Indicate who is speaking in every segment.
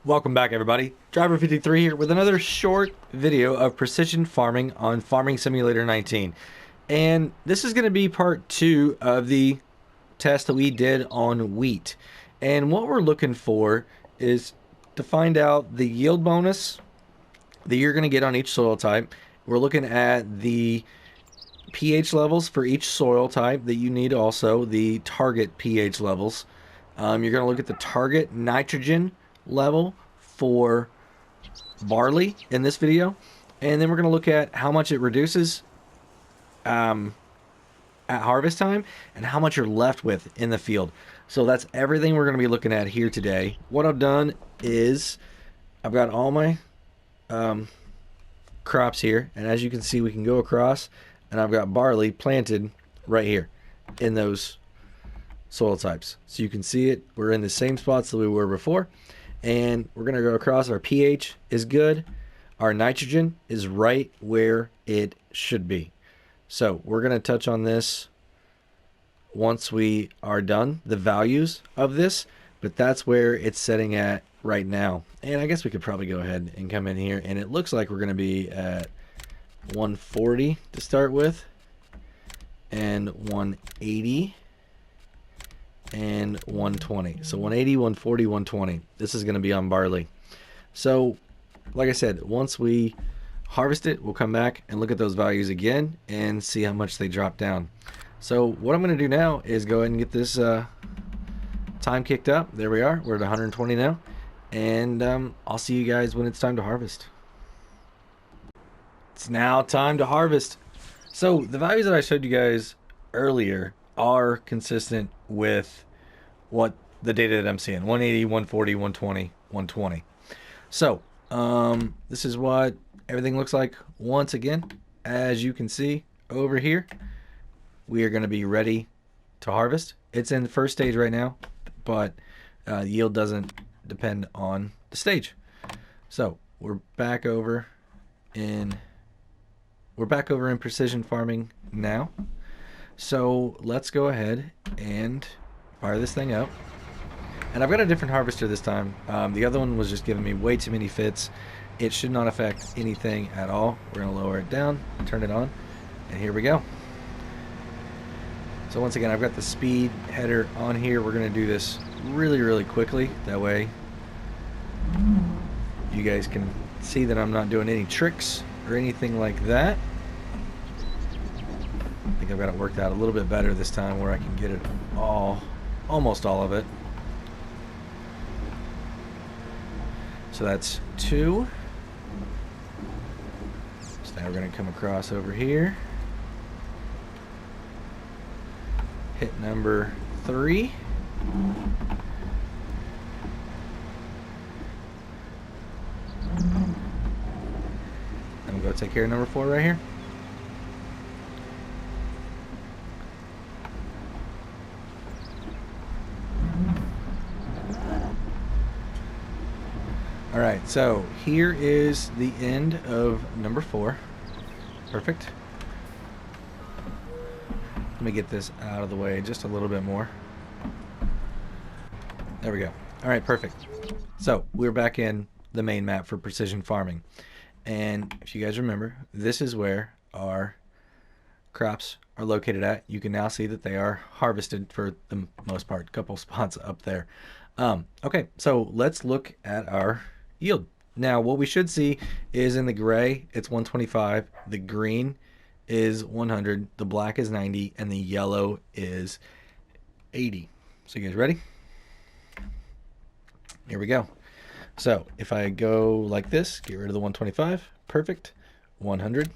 Speaker 1: Welcome back, everybody. Driver53 here with another short video of precision farming on Farming Simulator 19. And this is going to be part 2 of the test that we did on wheat. And what we're looking for is to find out the yield bonus that you're going to get on each soil type. We're looking at the pH levels for each soil type that you need, also the target pH levels. You're going to look at the target nitrogen level for barley in this video, and then we're going to look at how much it reduces at harvest time and how much you're left with in the field. So that's everything we're going to be looking at here today. What I've done is I've got all my crops here, and as you can see, we can go across, and I've got barley planted right here in those soil types. So you can see it. We're in the same spots that we were before, and we're going to go across. Our pH is good. Our nitrogen is right where it should be. So we're going to touch on this once we are done, the values of this, but that's where it's setting at right now. And I guess we could probably go ahead and come in here, and it looks like we're going to be at 140 to start with, and 180 and 120. So 180, 140, 120. This is going to be on barley. So like I said, once we harvest it, we'll come back and look at those values again and see how much they drop down. So what I'm going to do now is go ahead and get this time kicked up. There we are. We're at 120 now, and I'll see you guys when it's time to harvest. It's now time to harvest. So the values that I showed you guys earlier are consistent with what the data that I'm seeing: 180, 140, 120, 120. So this is what everything looks like once again. As you can see over here, we are going to be ready to harvest. It's in the first stage right now, but yield doesn't depend on the stage. So we're back over in precision farming now. So let's go ahead and fire this thing up. And I've got a different harvester this time. The other one was just giving me way too many fits. It should not affect anything at all. We're going to lower it down, turn it on, and here we go. So once again, I've got the speed header on here. We're going to do this really, really quickly. That way you guys can see that I'm not doing any tricks or anything like that. I think I've got it worked out a little bit better this time, where I can get it all, almost all of it. So that's 2. So now we're going to come across over here. Hit number 3. I'm going to go take care of number 4 right here. Alright, so here is the end of number 4. Perfect. Let me get this out of the way just a little bit more. There we go. Alright, perfect. So we're back in the main map for precision farming. And if you guys remember, this is where our crops are located at. You can now see that they are harvested for the most part. A couple spots up there. Okay, so let's look at our yield. Now what we should see is in the gray it's 125, the green is 100, the black is 90, and the yellow is 80. So you guys ready? Here we go. So if I go like this, get rid of the 125, perfect. 100,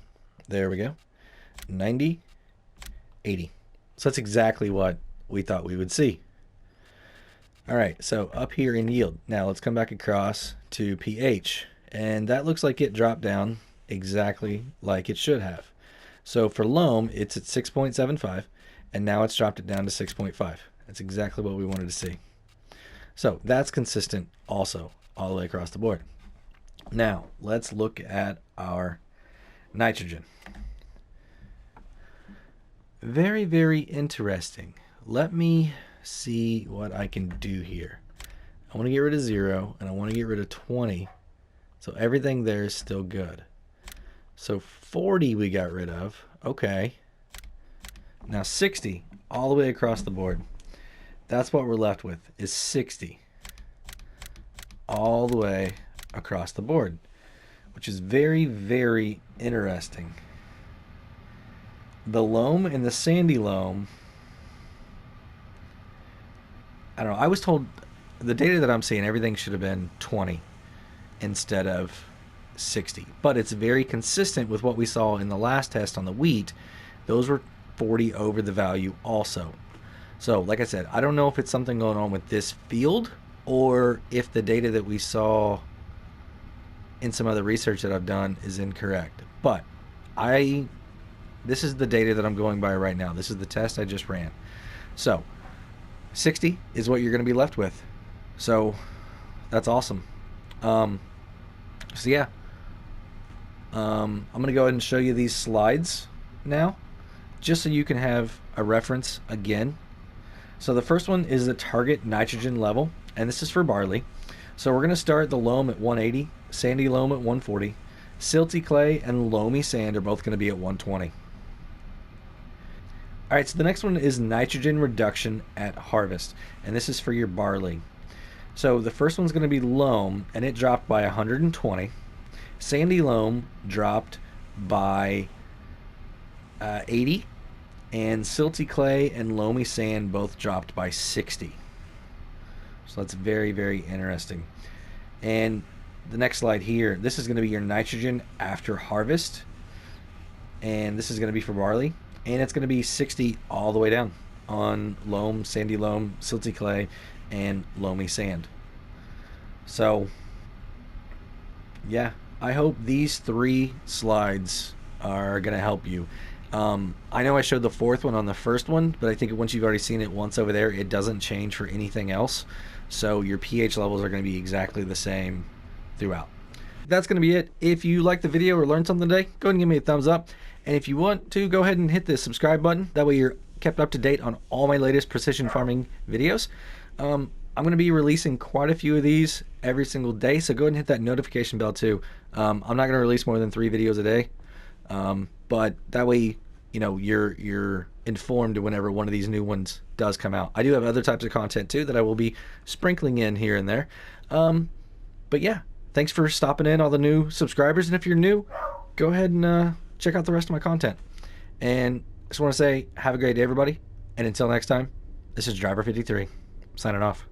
Speaker 1: there we go. 90, 80. So that's exactly what we thought we would see. All right, so up here in yield. Now let's come back across to pH, and that looks like it dropped down exactly like it should have. So for loam, it's at 6.75, and now it's dropped it down to 6.5. That's exactly what we wanted to see. So that's consistent also all the way across the board. Now let's look at our nitrogen. Very, very interesting. Let me see what I can do here. I want to get rid of 0, and I want to get rid of 20. So everything there is still good. So 40 we got rid of. Okay. Now 60, all the way across the board. That's what we're left with, is 60. All the way across the board, which is very, very interesting. The loam and the sandy loam, I don't know, I was told the data that I'm seeing, everything should have been 20 instead of 60. But it's very consistent with what we saw in the last test on the wheat. Those were 40 over the value also. So, like I said, I don't know if it's something going on with this field or if the data that we saw in some other research that I've done is incorrect. But this is the data that I'm going by right now. This is the test I just ran. So 60 is what you're going to be left with. So that's awesome. So yeah, I'm going to go ahead and show you these slides now, just so you can have a reference again. So the first one is the target nitrogen level, and this is for barley. So we're going to start the loam at 180, sandy loam at 140, silty clay and loamy sand are both going to be at 120. All right, so the next one is nitrogen reduction at harvest, and this is for your barley. So the first one's going to be loam, and it dropped by 120. Sandy loam dropped by 80, and silty clay and loamy sand both dropped by 60. So that's very, very interesting. And the next slide here, this is going to be your nitrogen after harvest, and this is going to be for barley, and it's going to be 60 all the way down on loam, sandy loam, silty clay, and loamy sand. So yeah, I hope these 3 slides are going to help you. I know I showed the 4th one on the first one, but I think once you've already seen it once over there, it doesn't change for anything else. So your pH levels are going to be exactly the same throughout. That's going to be it. If you liked the video or learned something today, go ahead and give me a thumbs up. And if you want to, go ahead and hit the subscribe button. That way you're kept up to date on all my latest precision farming videos. I'm going to be releasing quite a few of these every single day, so go ahead and hit that notification bell too. I'm not going to release more than 3 videos a day, but that way, you know, you're informed whenever one of these new ones does come out. I do have other types of content too that I will be sprinkling in here and there. But yeah, thanks for stopping in, all the new subscribers, and if you're new, go ahead and check out the rest of my content. And I just want to say, have a great day, everybody, and until next time, this is Driver 53 signing off.